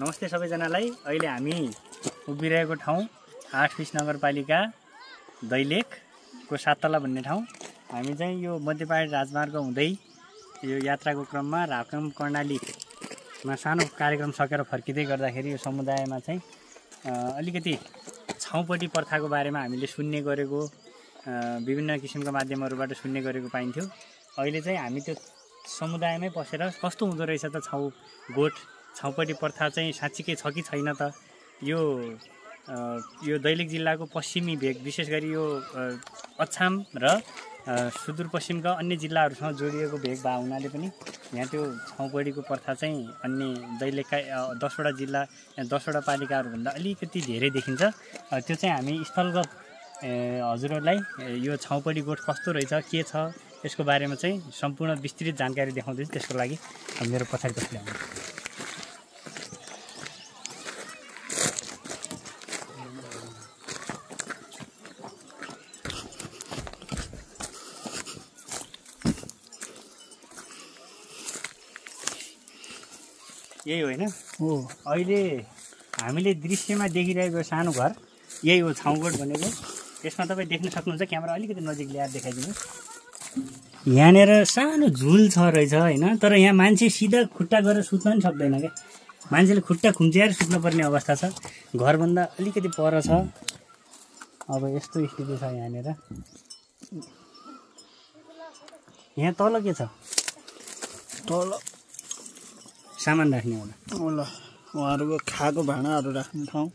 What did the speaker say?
नमस्ते सबैजनालाई। अहिले हामी उभिरहेको ठाउँ 8 फिस नगरपालिका दैलेखको 7 तला भन्ने ठाउँ। हामी चाहिँ यो मध्य पहाडी राजमार्ग हुँदै यो यात्राको क्रममा राकम कर्णालीमा सानो कार्यक्रम सकेर फर्किँदै गर्दाखेरि यो समुदायमा चाहिँ अलिकति छाउपट्टि प्रथाको बारेमा हामीले सुन्ने गरेको, विभिन्न किसिमका माध्यमहरूबाट सुन्ने गरेको पाइन्थ्यो। अहिले चाहिँ हामी त्यो समुदायमै पसेर कस्तो हुँदो रहेछ त छाउपट्टि प्रथा चाहिँ साँच्चीकै छ कि छैन त। यो दैलेख जिल्लाको पश्चिमी भेग, विशेष गरी यो अछाम र सुदूरपश्चिमका अन्य जिल्लाहरूसँग जोडिएको भेग भए हुनाले पनि यहाँ त्यो छाउपट्टिको प्रथा चाहिँ अन्य दैलेखका 10वटा जिल्ला 10वटा पालिकाहरूभन्दा अलिकति धेरै देखिन्छ। त्यो चाहिँ हामी स्थलगत हजुरहरूलाई यो छाउपट्टि गोठ कस्तो रहेछ, के छ, यसको बारेमा चाहिँ सम्पूर्ण विस्तृत जानकारी देखाउँदैछु। त्यसको लागि मेरो पछाडि ल्याउनु। यही होइन हो, अहिले हामीले दृश्यमा देखिरहेको सानो घर यही हो छाउगोठ भनेको। यसमा तपाईँ देख्न सक्नुहुन्छ, क्यामेरा अलिकति नजिक ल्याएर देखाइदिनु। यहाँनिर सानो झुल छ रहेछ होइन, तर यहाँ मान्छे सिधा खुट्टा गरेर सुत्न पनि सक्दैन क्या। मान्छेले खुट्टा खुम्च्याएर सुत्नुपर्ने अवस्था छ। घरभन्दा अलिकति पर छ। अब यस्तो स्थिति छ यहाँनिर। यहाँ तल के छ? तल सामान राख्ने होला, उहाँहरूको खाएको भाँडाहरू राख्ने ठाउँ।